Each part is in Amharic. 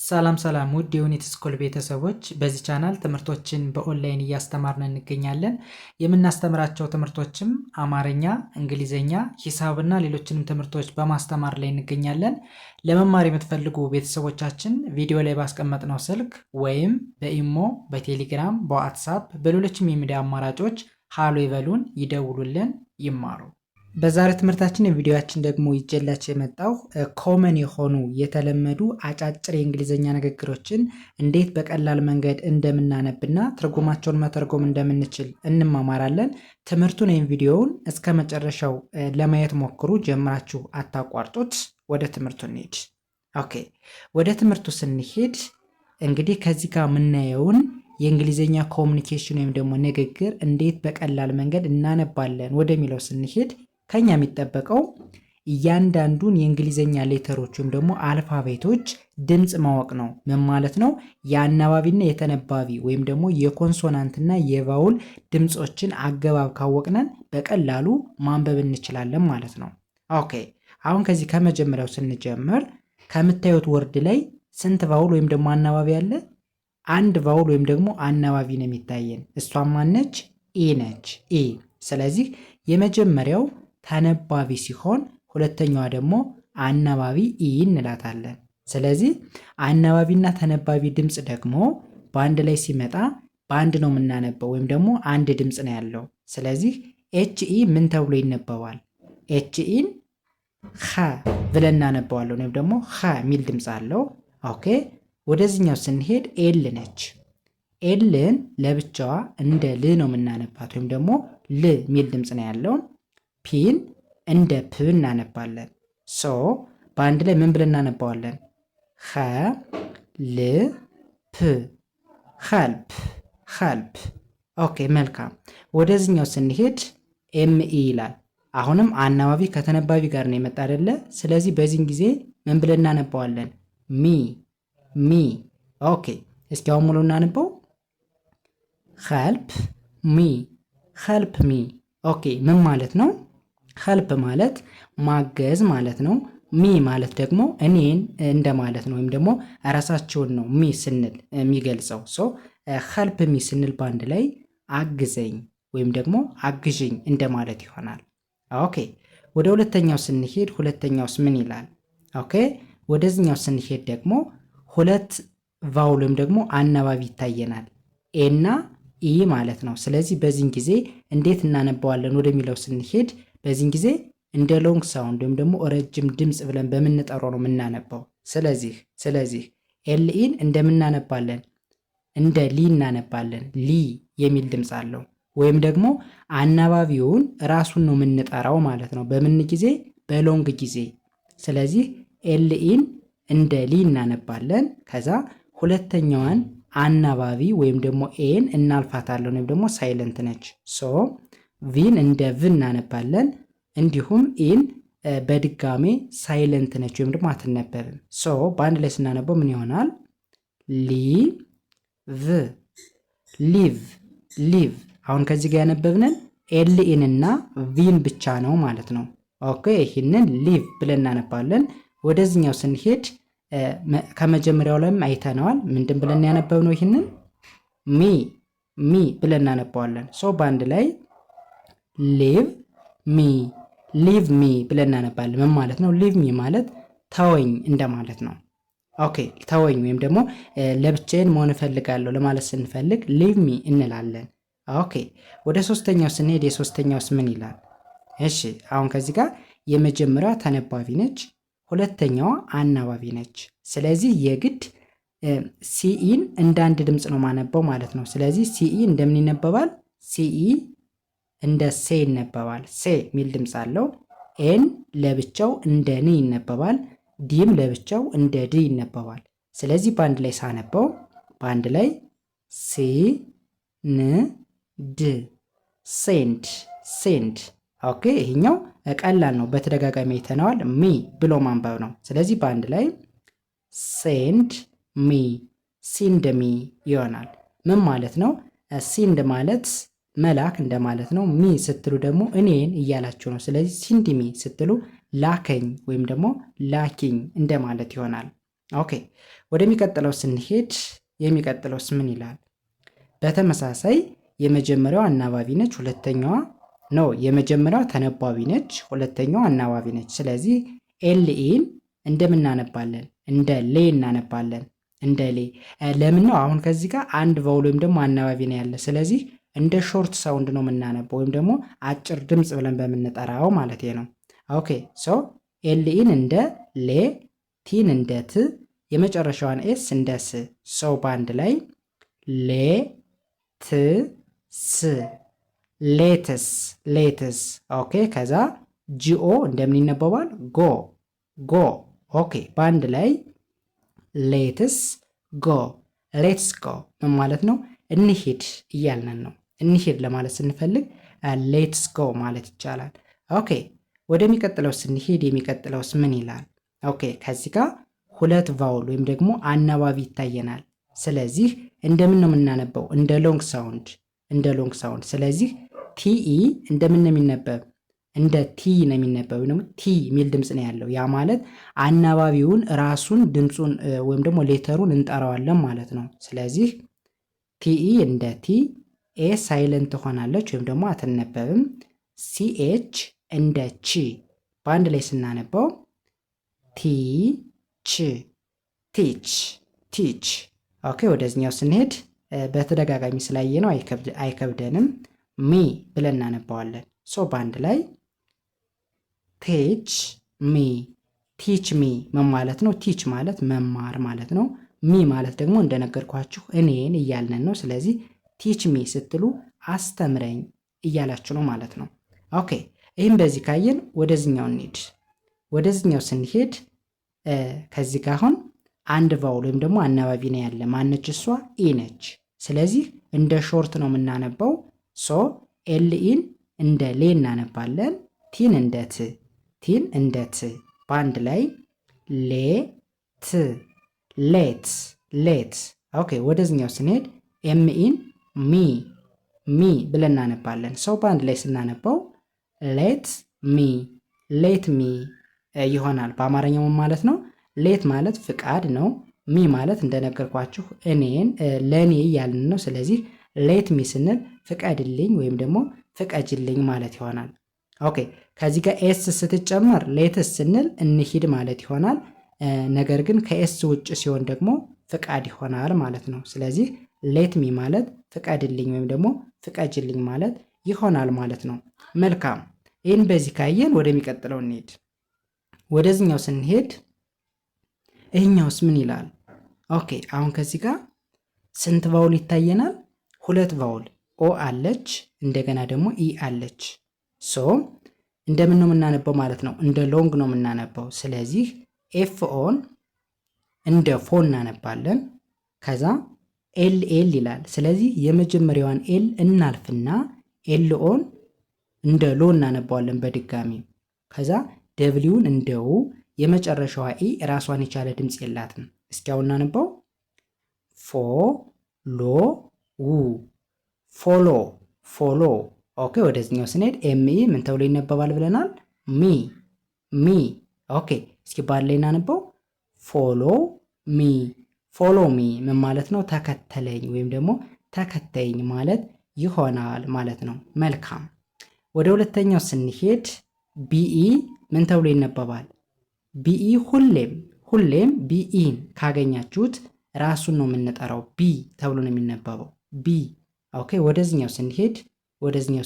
ሰላም ሰላም ውድ የዩኒት ስኩል ቤተሰቦች በዚህ ቻናል ትምህርቶችን በኦንላይን እያስተማርን እንገኛለን። የምናስተምራቸው ትምህርቶችም አማርኛ፣ እንግሊዘኛ፣ ሂሳብና ሌሎችንም ትምህርቶች በማስተማር ላይ እንገኛለን። ለመማር የምትፈልጉ ቤተሰቦቻችን ቪዲዮ ላይ ባስቀመጥነው ስልክ ወይም በኢሞ፣ በቴሌግራም፣ በዋትሳፕ በሌሎችም የሚዲያ አማራጮች ሃሎ ይበሉን፣ ይደውሉልን፣ ይማሩ። በዛሬ ትምህርታችን የቪዲዮአችን ደግሞ ይጀላችሁ የመጣው ኮመን የሆኑ የተለመዱ አጫጭር የእንግሊዘኛ ንግግሮችን እንዴት በቀላል መንገድ እንደምናነብና ትርጉማቸውን መተርጎም እንደምንችል እንማማራለን። ትምህርቱን ወይም ቪዲዮውን እስከ መጨረሻው ለማየት ሞክሩ፣ ጀምራችሁ አታቋርጡት። ወደ ትምህርቱ እንሂድ። ኦኬ፣ ወደ ትምህርቱ ስንሄድ እንግዲህ ከዚህ ጋር የምናየውን የእንግሊዘኛ ኮሚኒኬሽን ወይም ደግሞ ንግግር እንዴት በቀላል መንገድ እናነባለን ወደሚለው ስንሄድ ከኛ የሚጠበቀው እያንዳንዱን የእንግሊዘኛ ሌተሮች ወይም ደግሞ አልፋቤቶች ድምጽ ማወቅ ነው። ምን ማለት ነው? የአናባቢና የተነባቢ ወይም ደግሞ የኮንሶናንትና የቫውል ድምጾችን አገባብ ካወቅነን በቀላሉ ማንበብ እንችላለን ማለት ነው። ኦኬ፣ አሁን ከዚህ ከመጀመሪያው ስንጀምር ከምታዩት ወርድ ላይ ስንት ቫውል ወይም ደግሞ አናባቢ አለ? አንድ ቫውል ወይም ደግሞ አናባቢ ነው የሚታየን። እሷም ማነች? ኢ ነች። ኢ። ስለዚህ የመጀመሪያው ተነባቢ ሲሆን ሁለተኛዋ ደግሞ አናባቢ ኢ እንላታለን። ስለዚህ አናባቢና ተነባቢ ድምፅ ደግሞ በአንድ ላይ ሲመጣ በአንድ ነው የምናነበው ወይም ደግሞ አንድ ድምፅ ነው ያለው። ስለዚህ ኤች ኢ ምን ተብሎ ይነበባል? ኤች ኢን ኸ ብለን እናነበዋለን ወይም ደግሞ ኸ የሚል ድምፅ አለው። ኦኬ፣ ወደዚህኛው ስንሄድ ኤል ነች። ኤልን ለብቻዋ እንደ ል ነው የምናነባት ወይም ደግሞ ል የሚል ድምፅ ነው ያለው። ፒን እንደ ፕ እናነባለን። ሶ በአንድ ላይ ምን ብለን እናነባዋለን? ኸ ል ፕ ኸልፕ ኸልፕ። ኦኬ፣ መልካም። ወደዚህኛው ስንሄድ ኤምኢ ይላል። አሁንም አናባቢ ከተነባቢ ጋር ነው የመጣ አይደለ? ስለዚህ በዚህን ጊዜ ምን ብለን እናነባዋለን? ሚ ሚ። ኦኬ፣ እስኪ አሁን ሙሉ እናነበው። ኸልፕ ሚ ኸልፕ ሚ። ኦኬ፣ ምን ማለት ነው? ኸልፕ ማለት ማገዝ ማለት ነው። ሚ ማለት ደግሞ እኔን እንደማለት ነው፣ ወይም ደግሞ ራሳቸውን ነው ሚ ስንል የሚገልጸው። ሶ ኸልፕ ሚ ስንል በአንድ ላይ አግዘኝ ወይም ደግሞ አግዥኝ እንደማለት ይሆናል። ኦኬ፣ ወደ ሁለተኛው ስንሄድ ሁለተኛውስ ምን ይላል? ኦኬ፣ ወደዚህኛው ስንሄድ ደግሞ ሁለት ቫውል ወይም ደግሞ አናባቢ ይታየናል፣ ኤና ኢ ማለት ነው። ስለዚህ በዚህን ጊዜ እንዴት እናነባዋለን ወደሚለው ስንሄድ በዚህን ጊዜ እንደ ሎንግ ሳውንድ ወይም ደግሞ ረጅም ድምፅ ብለን በምንጠራው ነው የምናነባው። ስለዚህ ኤልኢን እንደምናነባለን እንደ ሊ እናነባለን። ሊ የሚል ድምፅ አለው። ወይም ደግሞ አናባቢውን ራሱን ነው የምንጠራው ማለት ነው። በምን ጊዜ? በሎንግ ጊዜ። ስለዚህ ኤልኢን እንደ ሊ እናነባለን። ከዛ ሁለተኛዋን አናባቢ ወይም ደግሞ ኤን እናልፋታለን ወይም ደግሞ ሳይለንት ነች። ሶ ቪን እንደ ቭ እናነባለን። እንዲሁም ኢን በድጋሜ ሳይለንት ነች ወይም ደግሞ አትነበብም። ሶ በአንድ ላይ ስናነበው ምን ይሆናል? ሊ ቭ ሊቭ ሊቭ። አሁን ከዚህ ጋር ያነበብንን ኤል ኢን እና ቪን ብቻ ነው ማለት ነው። ኦኬ፣ ይህንን ሊቭ ብለን እናነባለን። ወደዚህኛው ስንሄድ ከመጀመሪያው ላይም አይተነዋል። ምንድን ብለን ያነበብነው? ይህንን ሚ ሚ ብለን እናነባዋለን። ሶ በአንድ ላይ ሊቭ ሚ ሊቭ ሚ ብለን እናነባለን። ምን ማለት ነው? ሊቭ ሚ ማለት ተወኝ እንደማለት ነው። ኦኬ፣ ተወኝ ወይም ደግሞ ለብቻዬን መሆን እፈልጋለሁ ለማለት ስንፈልግ ሊቭ ሚ እንላለን። ኦኬ፣ ወደ ሶስተኛው ስንሄድ የሶስተኛውስ ምን ይላል? እሺ፣ አሁን ከዚህ ጋር የመጀመሪያዋ ተነባቢ ነች፣ ሁለተኛዋ አናባቢ ነች። ስለዚህ የግድ ሲኢን እንደ አንድ ድምፅ ነው ማነበው ማለት ነው። ስለዚህ ሲኢ እንደምን ይነበባል? ሲኢ እንደ ሴ ይነበባል። ሴ የሚል ድምፅ አለው። ኤን ለብቻው እንደ ን ይነበባል። ዲም ለብቻው እንደ ድ ይነበባል። ስለዚህ በአንድ ላይ ሳነበው በአንድ ላይ ሲ ን ድ ሴንድ ሴንድ። ኦኬ፣ ይሄኛው ቀላል ነው፣ በተደጋጋሚ አይተነዋል። ሚ ብሎ ማንበብ ነው። ስለዚህ በአንድ ላይ ሴንድ ሚ ሲንድ ሚ ይሆናል። ምን ማለት ነው? ሲንድ ማለት መላክ እንደማለት ነው። ሚ ስትሉ ደግሞ እኔን እያላችሁ ነው። ስለዚህ ሲንድ ሚ ስትሉ ላከኝ ወይም ደግሞ ላኪኝ እንደማለት ይሆናል። ኦኬ ወደሚቀጥለው ስንሄድ የሚቀጥለውስ ምን ይላል? በተመሳሳይ የመጀመሪያዋ አናባቢ ነች፣ ሁለተኛዋ የመጀመሪያዋ ተነባቢ ነች፣ ሁለተኛዋ አናባቢ ነች። ስለዚህ ኤልኢን እንደምናነባለን እንደ ሌ እናነባለን። እንደ ሌ ለምን ነው? አሁን ከዚህ ጋር አንድ ቫውል ወይም ደግሞ አናባቢ ነው ያለ። ስለዚህ እንደ ሾርት ሳውንድ ነው የምናነበው ወይም ደግሞ አጭር ድምፅ ብለን በምንጠራው ማለት ነው። ኦኬ ሶ ኤልኢን እንደ ሌ፣ ቲን እንደ ት፣ የመጨረሻዋን ኤስ እንደ ስ። ሰው በአንድ ላይ ሌ ት ስ ሌትስ ሌትስ። ኦኬ ከዛ ጂኦ እንደምን ይነበባል? ጎ ጎ። ኦኬ በአንድ ላይ ሌትስ ጎ ሌትስ ጎ ምን ማለት ነው? እንሂድ እያልነን ነው። እንሂድ ለማለት ስንፈልግ ሌትስ ጎ ማለት ይቻላል። ኦኬ ወደሚቀጥለው ስንሄድ የሚቀጥለውስ ምን ይላል? ኦኬ ከዚህ ጋር ሁለት ቫውል ወይም ደግሞ አናባቢ ይታየናል። ስለዚህ እንደምን ነው የምናነበው? እንደ ሎንግ ሳውንድ። ስለዚህ ቲኢ እንደምን ነው የሚነበብ? እንደ ቲ ነው የሚነበብ ወይም ደግሞ ቲ የሚል ድምፅ ነው ያለው። ያ ማለት አናባቢውን ራሱን ድምፁን ወይም ደግሞ ሌተሩን እንጠራዋለን ማለት ነው። ስለዚህ ቲኢ እንደ ቲ፣ ኤ ሳይለንት ትሆናለች ወይም ደግሞ አትነበብም። ሲኤች እንደ ቺ በአንድ ላይ ስናነበው ቲች ቲች ቲች። ኦኬ ወደዚኛው ስንሄድ በተደጋጋሚ ስላየ ነው አይከብደንም። ሚ ብለን እናነባዋለን። ሶ በአንድ ላይ ቲች ሚ ቲች ሚ ምን ማለት ነው? ቲች ማለት መማር ማለት ነው። ሚ ማለት ደግሞ እንደነገርኳችሁ እኔን እያልነን ነው። ስለዚህ ቲች ሚ ስትሉ አስተምረኝ እያላችሁ ነው ማለት ነው። ኦኬ ይህም በዚህ ካየን ወደዚኛው እንሂድ። ወደዚኛው ስንሄድ ከዚህ ጋር አሁን አንድ ቫውል ወይም ደግሞ አናባቢ ነው ያለ። ማነች እሷ? ኢ ነች። ስለዚህ እንደ ሾርት ነው የምናነበው። ሶ ኤልኢን እንደ ሌ እናነባለን። ቲን እንደ ት፣ ቲን እንደ ት በአንድ ላይ ሌ ት ሌት ሌት። ኦኬ ወደዚኛው ስንሄድ ኤምኢን ሚ ብለን እናነባለን። ሰው በአንድ ላይ ስናነባው ሌት ሚ ይሆናል። በአማርኛው ማለት ነው። ሌት ማለት ፍቃድ ነው። ሚ ማለት እንደነገርኳችሁ እኔን ለእኔ እያልን ነው። ስለዚህ ሌት ሚ ስንል ፍቀድልኝ ወይም ደግሞ ፍቀጅልኝ ማለት ይሆናል። ኦኬ ከዚህ ጋር ኤስ ስትጨመር ሌትስ ስንል እንሂድ ማለት ይሆናል። ነገር ግን ከኤስ ውጭ ሲሆን ደግሞ ፍቃድ ይሆናል ማለት ነው። ስለዚህ ሌት ሚ ማለት ፍቀድልኝ ወይም ደግሞ ፍቀጅልኝ ማለት ይሆናል ማለት ነው። መልካም ይህን በዚህ ካየን ወደሚቀጥለው እንሄድ። ወደዚኛው ስንሄድ ይህኛውስ ምን ይላል? ኦኬ አሁን ከዚህ ጋር ስንት ቫውል ይታየናል? ሁለት ቫውል ኦ አለች፣ እንደገና ደግሞ ኢ አለች። ሶ እንደምን ነው የምናነበው ማለት ነው? እንደ ሎንግ ነው የምናነበው። ስለዚህ ኤፍ ኦን እንደ ፎ እናነባለን። ከዛ ኤል ይላል። ስለዚህ የመጀመሪያዋን ኤል እናልፍና ኤል ኦን እንደ ሎ እናነባዋለን በድጋሚ። ከዛ ደብሊውን እንደ ው፣ የመጨረሻዋ ኢ ራሷን የቻለ ድምፅ የላትም። እስኪ አሁን እናነባው። ፎ ሎ ው ፎሎ። ኦኬ ወደዚህኛው ስንሄድ ኤምኢ ምን ተብሎ ይነበባል ብለናል? ሚ። ኦኬ እስኪ ባል ላይ እናነበው። ፎሎ ሚ ምን ማለት ነው? ተከተለኝ ወይም ደግሞ ተከተይኝ ማለት ይሆናል ማለት ነው። መልካም ወደ ሁለተኛው ስንሄድ ቢኢ ምን ተብሎ ይነበባል? ቢኢ ሁሌም ቢኢን ካገኛችሁት ራሱን ነው የምንጠራው። ቢ ተብሎ ነው የሚነበበው። ቢ። ኦኬ ወደዚህኛው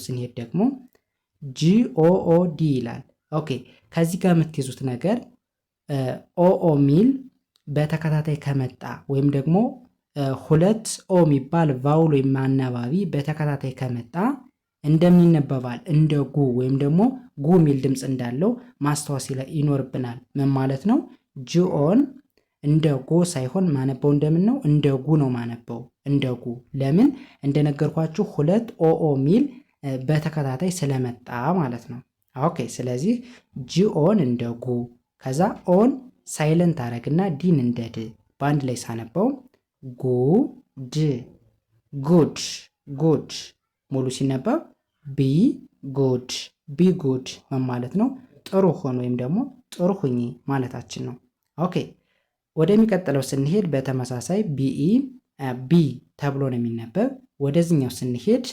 ስንሄድ ደግሞ ጂኦኦዲ ይላል። ኦኬ ከዚህ ጋር የምትይዙት ነገር ኦኦ ሚል በተከታታይ ከመጣ ወይም ደግሞ ሁለት ኦ የሚባል ቫውል ወይም አናባቢ በተከታታይ ከመጣ እንደምን ይነበባል? እንደ ጉ ወይም ደግሞ ጉ የሚል ድምፅ እንዳለው ማስታወስ ይኖርብናል። ምን ማለት ነው? ጂኦን እንደ ጎ ሳይሆን ማነበው እንደምን ነው? እንደ ጉ ነው ማነበው። እንደ ጉ። ለምን? እንደነገርኳችሁ ሁለት ኦኦ ሚል በተከታታይ ስለመጣ ማለት ነው። ኦኬ ስለዚህ ጂኦን እንደ ጉ፣ ከዛ ኦን ሳይለንት አረግና ዲን እንደ ድ በአንድ ላይ ሳነበው ጉድ ሙሉ ሲነበብ ቢ ጉድ ምን ማለት ነው? ጥሩ ሆን ወይም ደግሞ ጥሩ ሁኚ ማለታችን ነው። ኦኬ ወደሚቀጥለው ስንሄድ በተመሳሳይ ቢ ተብሎ ነው የሚነበብ። ወደዚህኛው ስንሄድ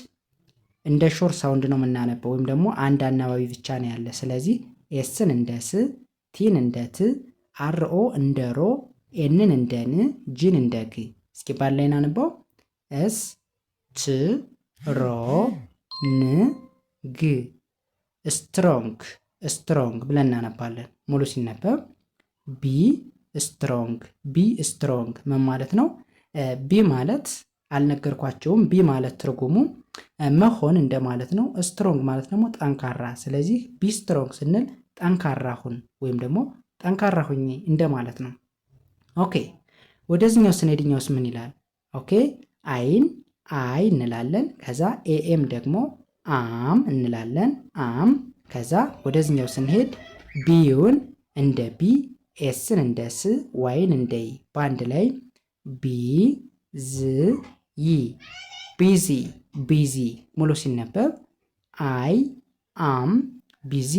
እንደ ሾር ሳውንድ ነው የምናነበው ወይም ደግሞ አንድ አናባቢ ብቻ ነው ያለ። ስለዚህ ኤስን እንደ ስ፣ ቲን እንደ ት፣ አርኦ እንደ ሮ፣ ኤንን እንደ ን፣ ጂን እንደ ግ። እስኪ ባላይን አንባው። ኤስ ት ሮ ን ግ ስትሮንግ ስትሮንግ ብለን እናነባለን። ሙሉ ሲነበብ ቢ ስትሮንግ ቢ ስትሮንግ ምን ማለት ነው? ቢ ማለት አልነገርኳቸውም። ቢ ማለት ትርጉሙ መሆን እንደማለት ነው። ስትሮንግ ማለት ደግሞ ጠንካራ። ስለዚህ ቢ ስትሮንግ ስንል ጠንካራ ሁን ወይም ደግሞ ጠንካራ ሁኚ እንደማለት ነው። ኦኬ ወደዚህኛው ስንሄድኛውስ ምን ይላል? ኦኬ አይን አይ እንላለን። ከዛ ኤኤም ደግሞ አም እንላለን አም። ከዛ ወደዚህኛው ስንሄድ ቢውን እንደ ቢ፣ ኤስን እንደ ስ፣ ዋይን እንደ ይ በአንድ ላይ ቢ ዝ ይ ቢዚ ቢዚ። ሙሉ ሲነበብ አይ አም ቢዚ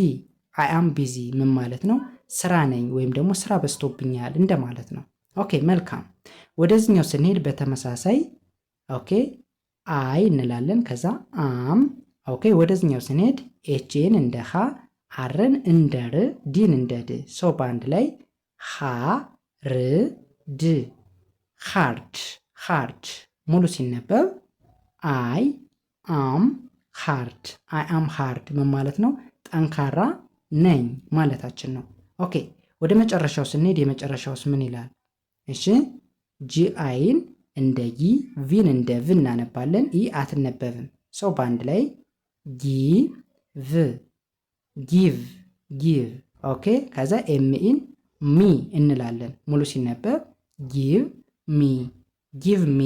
አይ አም ቢዚ ምን ማለት ነው? ስራ ነኝ ወይም ደግሞ ስራ በዝቶብኛል እንደማለት ነው። ኦኬ መልካም። ወደዚህኛው ስንሄድ በተመሳሳይ ኦኬ አይ እንላለን። ከዛ አም ኦኬ። ወደዚህኛው ስንሄድ ኤችን እንደ ሀ፣ አርን እንደ ር፣ ዲን እንደ ድ ሰው በአንድ ላይ ሀ ር ድ ሃርድ ሃርድ። ሙሉ ሲነበብ አይ አም ሃርድ አይ አም ሃርድ ምን ማለት ነው? ጠንካራ ነኝ ማለታችን ነው። ኦኬ ወደ መጨረሻው ስንሄድ የመጨረሻውስ ምን ይላል? እሺ ጂ አይን እንደ ጊ፣ ቪን እንደ ቭ እናነባለን። ኢ አትነበብም። ሰው በአንድ ላይ ጊ ቭ ጊቭ ጊቭ። ኦኬ ከዛ ኤምኢን ሚ እንላለን። ሙሉ ሲነበብ ጊቭ ሚ ጊቭ ሚ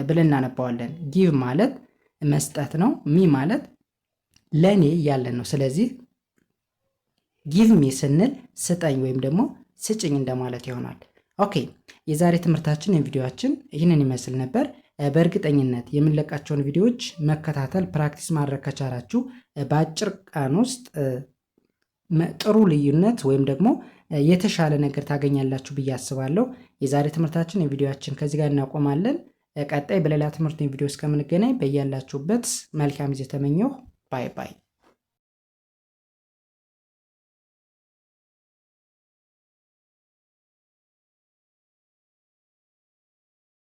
ብለን እናነባዋለን። ጊቭ ማለት መስጠት ነው። ሚ ማለት ለኔ እያለን ነው። ስለዚህ ጊቭ ሚ ስንል ስጠኝ ወይም ደግሞ ስጭኝ እንደማለት ይሆናል። ኦኬ የዛሬ ትምህርታችን የቪዲዮአችን ይህንን ይመስል ነበር። በእርግጠኝነት የምንለቃቸውን ቪዲዮዎች መከታተል ፕራክቲስ ማድረግ ከቻላችሁ በአጭር ቀን ውስጥ ጥሩ ልዩነት ወይም ደግሞ የተሻለ ነገር ታገኛላችሁ ብዬ አስባለሁ። የዛሬ ትምህርታችን የቪዲዮአችን ከዚህ ጋር እናቆማለን። ቀጣይ በሌላ ትምህርት ቪዲዮ እስከምንገናኝ በያላችሁበት መልካም ጊዜ ተመኘሁ። ባይ ባይ።